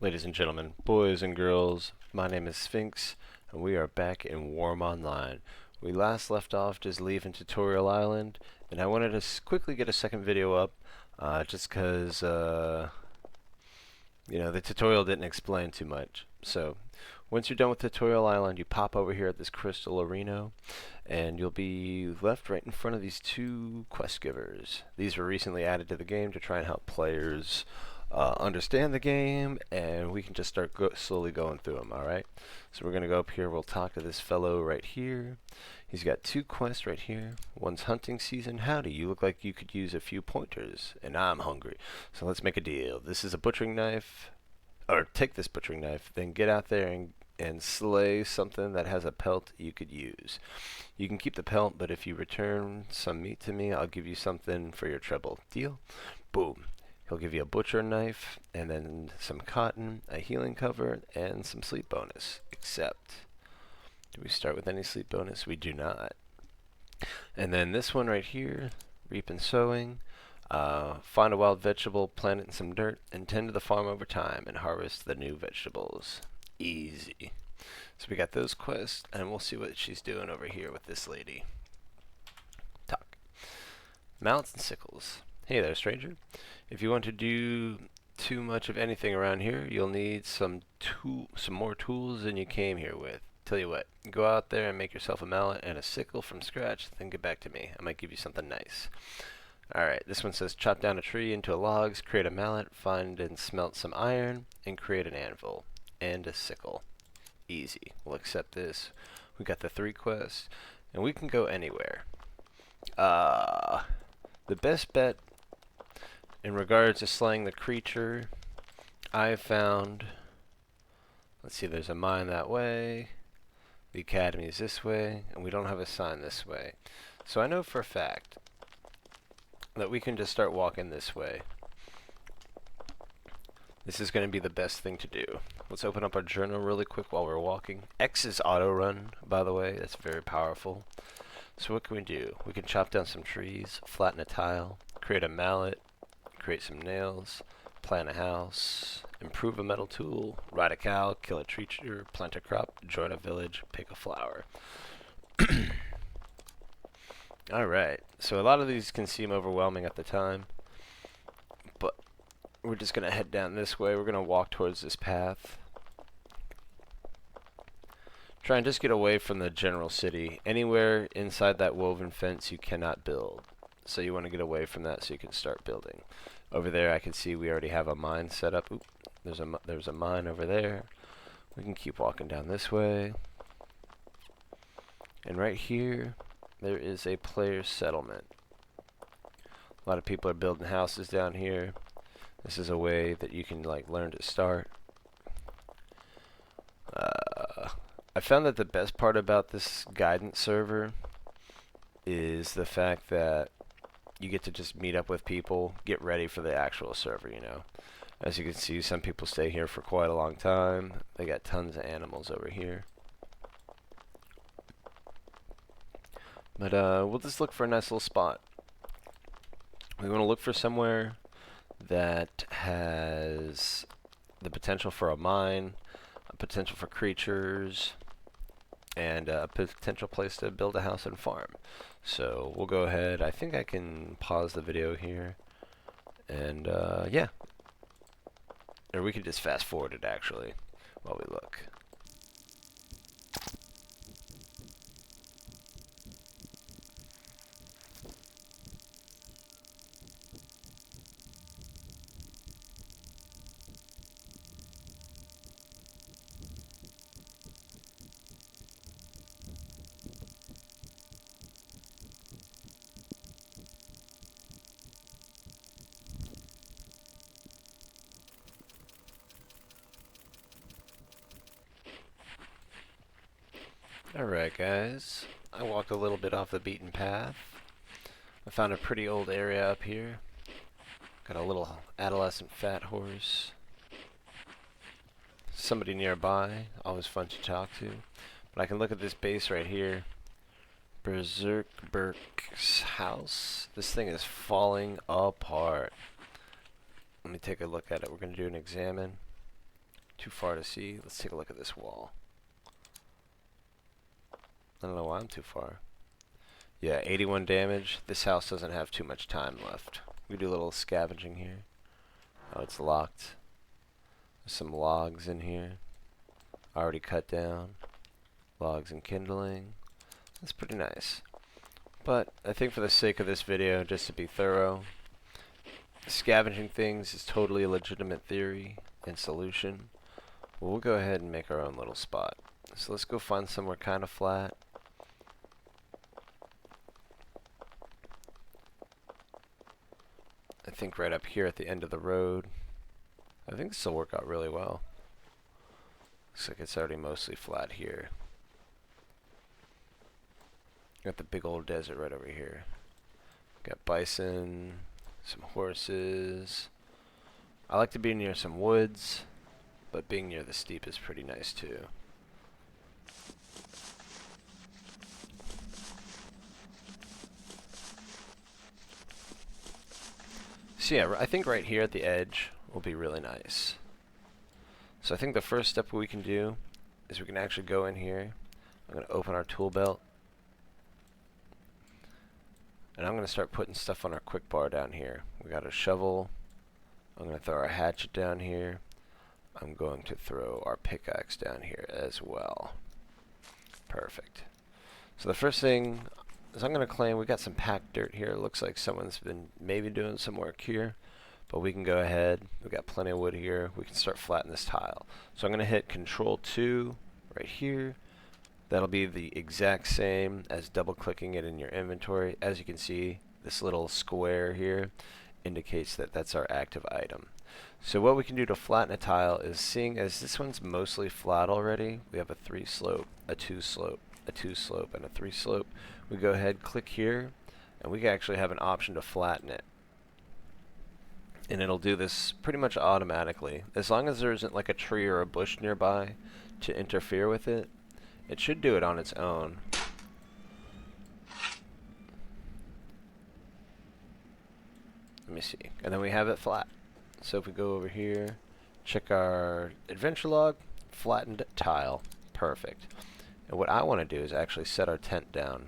Ladies and gentlemen, boys and girls, my name is Sphinx, and we are back in Wurm Online. We last left off just leaving Tutorial Island, and I wanted to quickly get a second video up, just because, the tutorial didn't explain too much. So, once you're done with Tutorial Island, you pop over here at this Crystal Arena, and you'll be left right in front of these two quest givers. These were recently added to the game to try and help players understand the game, and we can just start slowly going through them, alright? So we're going to go up here, we'll talk to this fellow right here. He's got two quests right here. One's hunting season. Howdy, you look like you could use a few pointers, and I'm hungry. So let's make a deal. This is a butchering knife, or take this butchering knife, then get out there and slay something that has a pelt you could use. You can keep the pelt, but if you return some meat to me, I'll give you something for your trouble. Deal? Boom. He'll give you a butcher knife, and then some cotton, a healing cover, and some sleep bonus. Except, do we start with any sleep bonus? We do not. And then this one right here, reap and sowing. Find a wild vegetable, plant it in some dirt, and tend to the farm over time, and harvest the new vegetables. Easy. So we got those quests, and we'll see what she's doing over here with this lady. Talk. Mallets and sickles. Hey there, stranger. If you want to do too much of anything around here, you'll need some more tools than you came here with. Tell you what, go out there and make yourself a mallet and a sickle from scratch, then get back to me. I might give you something nice. Alright, this one says chop down a tree into logs, create a mallet, find and smelt some iron, and create an anvil and a sickle. Easy. We'll accept this. We got the 3 quests, and we can go anywhere. The best bet in regards to slaying the creature, I found, let's see, there's a mine that way, the academy is this way, and we don't have a sign this way. So I know for a fact that we can just start walking this way. This is going to be the best thing to do. Let's open up our journal really quick while we're walking. X is auto run, by the way. That's very powerful. So what can we do? We can chop down some trees, flatten a tile, create a mallet, create some nails, plant a house, improve a metal tool, ride a cow, kill a creature, plant a crop, join a village, pick a flower. Alright, so a lot of these can seem overwhelming at the time, but we're just going to head down this way. We're going to walk towards this path. Try and just get away from the general city. Anywhere inside that woven fence you cannot build. So you want to get away from that so you can start building. Over there I can see we already have a mine set up. Oop, there's a mine over there. We can keep walking down this way. And right here there is a player settlement. A lot of people are building houses down here. This is a way that you can learn to start. I found that the best part about this guidance server is the fact that you get to just meet up with people, get ready for the actual server, you know. As you can see, some people stay here for quite a long time. They got tons of animals over here. But we'll just look for a nice little spot. We want to look for somewhere that has the potential for a mine, a potential for creatures, and a potential place to build a house and farm. So we'll go ahead. I think I can pause the video here, and yeah, or we could just fast forward it actually while we look. Alright guys, I walked a little bit off the beaten path. I found a pretty old area up here. Got a little adolescent fat horse. Somebody nearby, always fun to talk to. But I can look at this base right here. Berserk's house. This thing is falling apart. Let me take a look at it. We're going to do an examine. too far to see. Let's take a look at this wall. I don't know why I'm too far. Yeah, 81 damage. This house doesn't have too much time left. We do a little scavenging here. Oh, it's locked. There's some logs in here. Already cut down. Logs and kindling. That's pretty nice. But I think for the sake of this video, just to be thorough, scavenging things is totally a legitimate theory and solution. We'll go ahead and make our own little spot. So let's go find somewhere kind of flat. I think right up here at the end of the road. I think this will work out really well. Looks like it's already mostly flat here. Got the big old desert right over here. Got bison, some horses. I like to be near some woods, but being near the steep is pretty nice too. So yeah, I think right here at the edge will be really nice. So I think the first step we can do is we can actually go in here. I'm going to open our tool belt. And I'm going to start putting stuff on our quick bar down here. We got a shovel. I'm going to throw our hatchet down here. I'm going to throw our pickaxe down here as well. Perfect. So the first thing is I'm going to claim we got some packed dirt here. It looks like someone's been maybe doing some work here. But we can go ahead. We've got plenty of wood here. We can start flattening this tile. So I'm going to hit Control 2 right here. That'll be the exact same as double clicking it in your inventory. As you can see, this little square here indicates that that's our active item. So what we can do to flatten a tile is, seeing as this one's mostly flat already, we have a 3 slope, a 2 slope, a 2 slope, and a 3 slope. We go ahead, click here, and we can actually have an option to flatten it. And it'll do this pretty much automatically. As long as there isn't like a tree or a bush nearby to interfere with it, it should do it on its own. Let me see. And then we have it flat. So if we go over here, check our adventure log, flattened tile. Perfect. And what I want to do is actually set our tent down.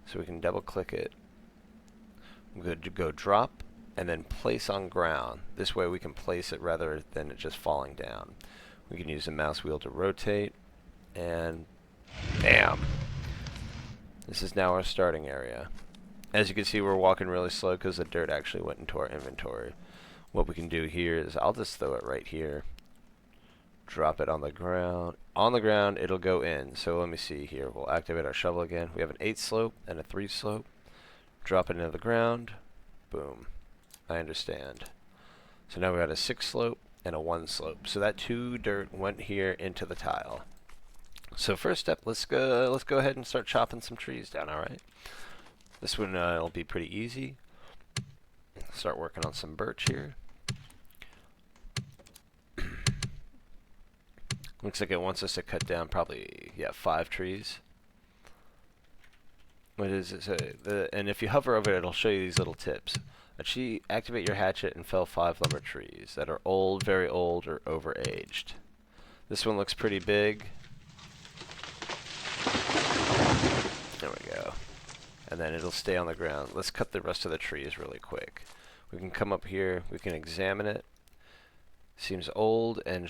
So we can double click it. I'm going to go drop and then place on ground. This way we can place it rather than it just falling down. We can use the mouse wheel to rotate, and bam! This is now our starting area. As you can see, we're walking really slow because the dirt actually went into our inventory. What we can do here is I'll just throw it right here. Drop it on the ground. On the ground, it'll go in. So let me see here. We'll activate our shovel again. We have an 8 slope and a 3 slope. Drop it into the ground. Boom. I understand. So now we got a 6 slope and a 1 slope. So that 2 dirt went here into the tile. So first step, let's go ahead and start chopping some trees down. All right. This one will be pretty easy. Start working on some birch here. Looks like it wants us to cut down probably 5 trees. What is it? And if you hover over it, it'll show you these little tips. Activate your hatchet and fell 5 lumber trees that are old, very old, or overaged. This one looks pretty big. There we go. And then it'll stay on the ground. Let's cut the rest of the trees really quick. We can come up here. We can examine it. Seems old and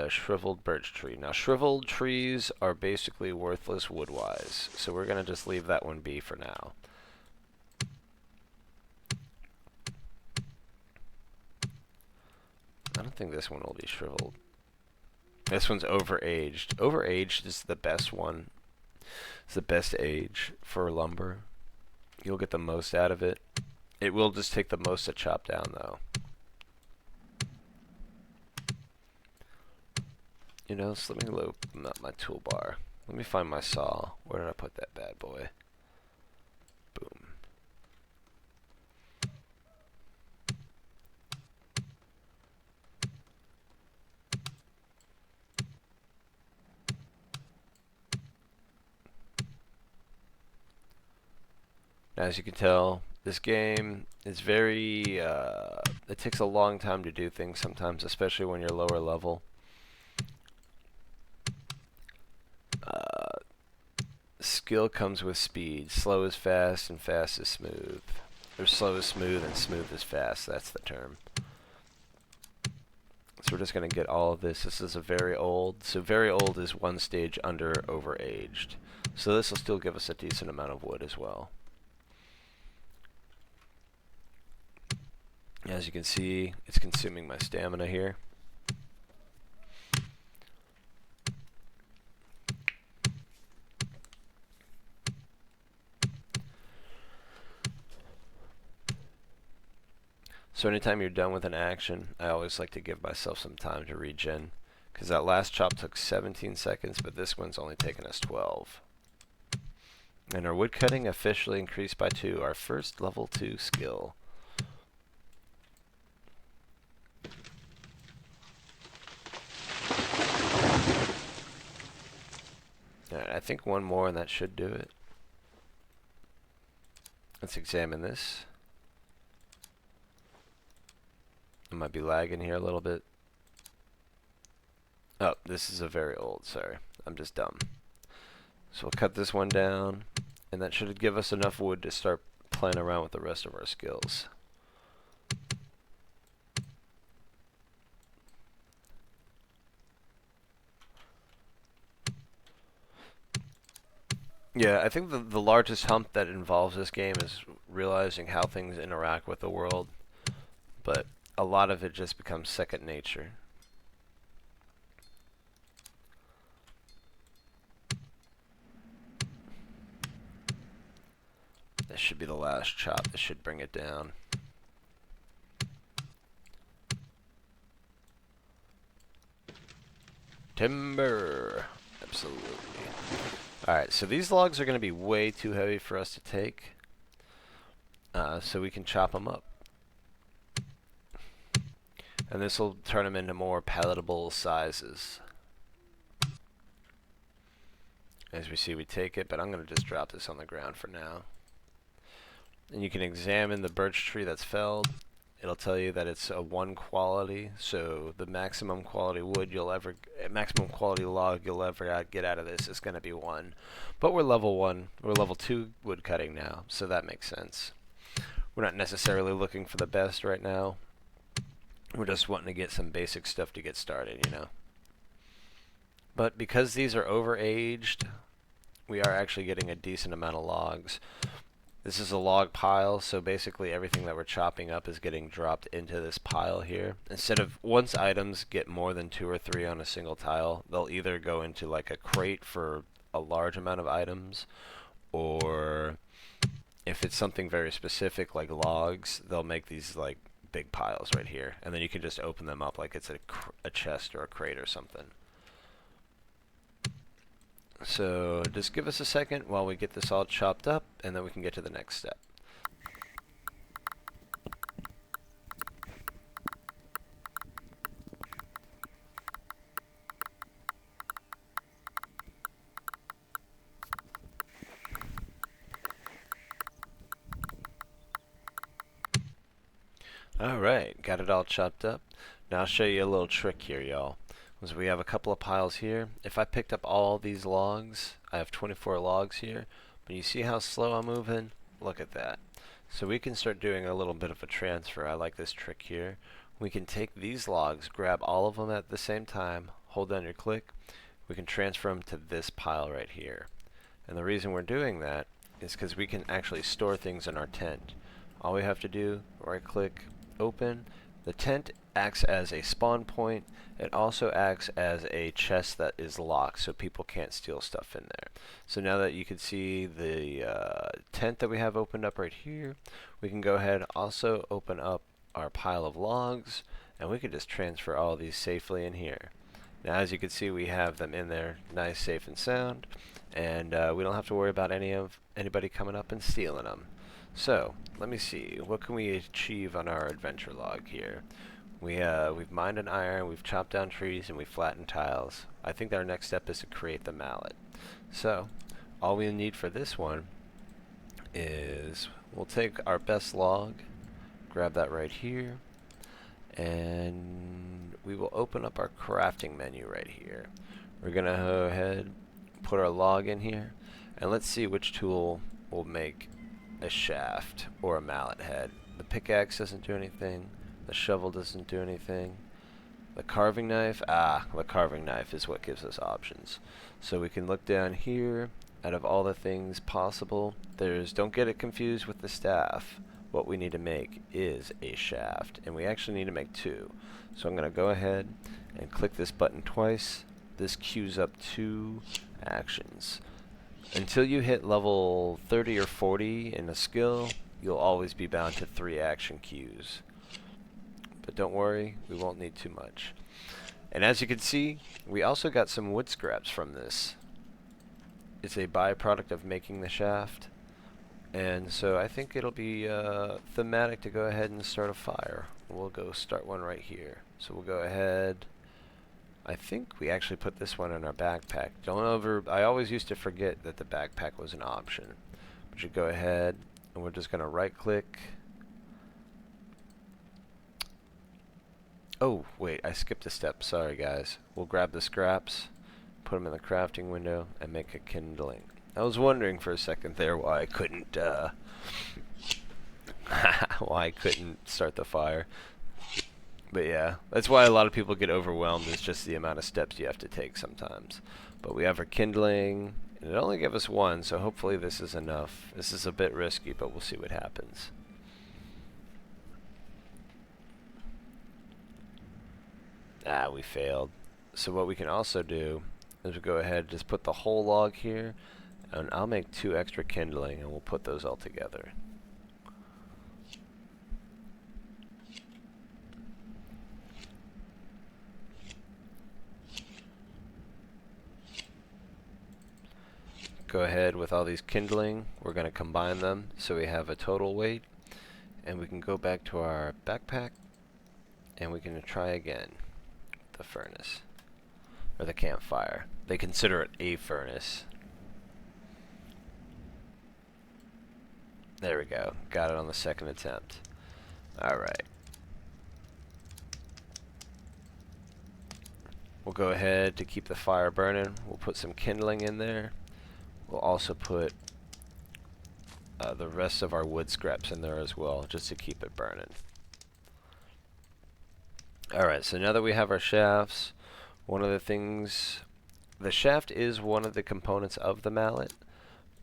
shriveled birch tree. Now, shriveled trees are basically worthless wood-wise, so we're going to just leave that one be for now. I don't think this one will be shriveled. This one's overaged. Overaged is the best one. It's the best age for lumber. You'll get the most out of it. It will just take the most to chop down, though. You know, so let me open up my toolbar. Let me find my saw. Where did I put that bad boy? Boom. Now, as you can tell, this game is very, it takes a long time to do things sometimes, especially when you're lower level. skill comes with speed. Slow is fast and fast is smooth. Or slow is smooth and smooth is fast. That's the term. So we're just going to get all of this. This is a very old. So very old is one stage under overaged. So this will still give us a decent amount of wood as well. As you can see, it's consuming my stamina here. So anytime you're done with an action, I always like to give myself some time to regen, because that last chop took 17 seconds, but this one's only taken us 12. And our woodcutting officially increased by 2, our first level 2 skill. Alright, I think one more and that should do it. Let's examine this. I might be lagging here a little bit. Oh, this is a very old, sorry. I'm just dumb. So we'll cut this one down, and that should give us enough wood to start playing around with the rest of our skills. Yeah, I think the largest hump that involves this game is realizing how things interact with the world, but a lot of it just becomes second nature. This should be the last chop. This should bring it down. Timber. Absolutely. Alright, so these logs are going to be way too heavy for us to take. So we can chop them up. And this will turn them into more palatable sizes. As we see, we take it, but I'm going to just drop this on the ground for now. And you can examine the birch tree that's felled. It'll tell you that it's a 1 quality, so the maximum quality wood maximum quality log you'll ever get out of this is going to be 1. But we're level 1, we're level 2 wood cutting now, so that makes sense. We're not necessarily looking for the best right now. We're just wanting to get some basic stuff to get started, you know. But because these are overaged, we are actually getting a decent amount of logs. This is a log pile, so basically everything that we're chopping up is getting dropped into this pile here. Instead of, once items get more than 2 or 3 on a single tile, they'll either go into like a crate for a large amount of items, or if it's something very specific like logs, they'll make these like big piles right here, and then you can just open them up like it's a chest or a crate or something. So just give us a second while we get this all chopped up, and then we can get to the next step. Alright, got it all chopped up. Now I'll show you a little trick here, y'all. So we have a couple of piles here. If I picked up all these logs, I have 24 logs here, but you see how slow I'm moving? Look at that. So we can start doing a little bit of a transfer. I like this trick here. We can take these logs, grab all of them at the same time, hold down your click. We can transfer them to this pile right here. And the reason we're doing that is because we can actually store things in our tent. All we have to do, right click, open. The tent acts as a spawn point. It also acts as a chest that is locked, so people can't steal stuff in there. So now that you can see the tent that we have opened up right here, we can go ahead and also open up our pile of logs, and we can just transfer all these safely in here. Now as you can see, we have them in there nice, safe, and sound, and we don't have to worry about anybody coming up and stealing them. So, let me see, what can we achieve on our adventure log here? We've mined an iron, we've chopped down trees, and we've flattened tiles. I think our next step is to create the mallet. So, all we need for this one is, we'll take our best log, grab that right here, and we will open up our crafting menu right here. We're going to go ahead, put our log in here, And let's see which tool will make a shaft or a mallet head. The pickaxe doesn't do anything. The shovel doesn't do anything. The carving knife, the carving knife is what gives us options. So we can look down here. Out of all the things possible, don't get it confused with the staff. What we need to make is a shaft, and we actually need to make two. So I'm going to go ahead and click this button twice. This queues up 2 actions. Until you hit level 30 or 40 in a skill, you'll always be bound to 3 action queues. But don't worry, we won't need too much. And as you can see, we also got some wood scraps from this. It's a byproduct of making the shaft. And so I think it'll be thematic to go ahead and start a fire. We'll go start one right here. So we'll go ahead. I think we actually put this one in our backpack. I always used to forget that the backpack was an option. But you go ahead and we're just going to right click. Oh, wait, I skipped a step. Sorry, guys. We'll grab the scraps, put them in the crafting window, and make a kindling. I was wondering for a second there why I couldn't, why I couldn't start the fire. But yeah, that's why a lot of people get overwhelmed. It's just the amount of steps you have to take sometimes. But we have our kindling, and it only gave us 1, so hopefully this is enough. This is a bit risky, but we'll see what happens. We failed. So what we can also do is we go ahead and just put the whole log here, and I'll make 2 extra kindling, and we'll put those all together. Go ahead with all these kindling. We're going to combine them so we have a total weight, and we can go back to our backpack, and we can try again. The furnace, or the campfire. They consider it a furnace. There we go. Got it on the 2nd attempt. Alright. We'll go ahead to keep the fire burning. We'll put some kindling in there. We'll also put the rest of our wood scraps in there as well, just to keep it burning. Alright, so now that we have our shafts, one of the things, the shaft is one of the components of the mallet,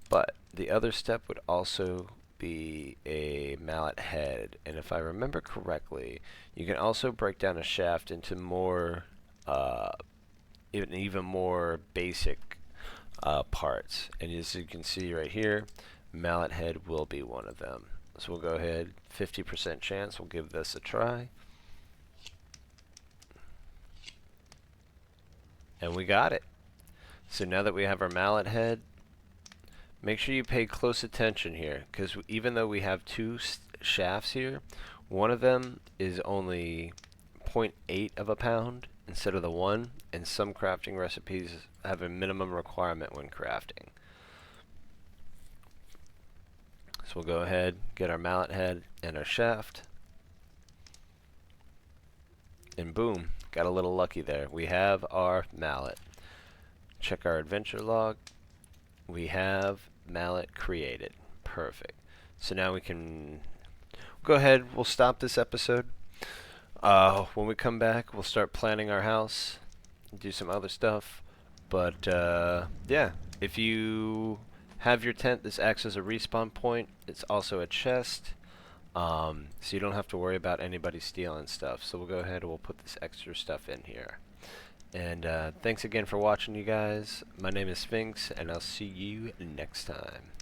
but the other step would also be a mallet head. And if I remember correctly, you can also break down a shaft into more, even more basic parts. And as you can see right here, mallet head will be one of them. So we'll go ahead, 50% chance, we'll give this a try. And we got it. So now that we have our mallet head, make sure you pay close attention here, because even though we have 2 shafts here, one of them is only 0.8 of a pound instead of the 1, and some crafting recipes have a minimum requirement when crafting. So we'll go ahead, get our mallet head and our shaft, and boom, got a little lucky there. We have our mallet. Check our adventure log. We have mallet created. Perfect. So now we can go ahead, we'll stop this episode. When we come back, we'll start planning our house, do some other stuff. But yeah, if you have your tent, this acts as a respawn point. It's also a chest. So you don't have to worry about anybody stealing stuff. So we'll go ahead and we'll put this extra stuff in here. And thanks again for watching, you guys. My name is Sphinx, and I'll see you next time.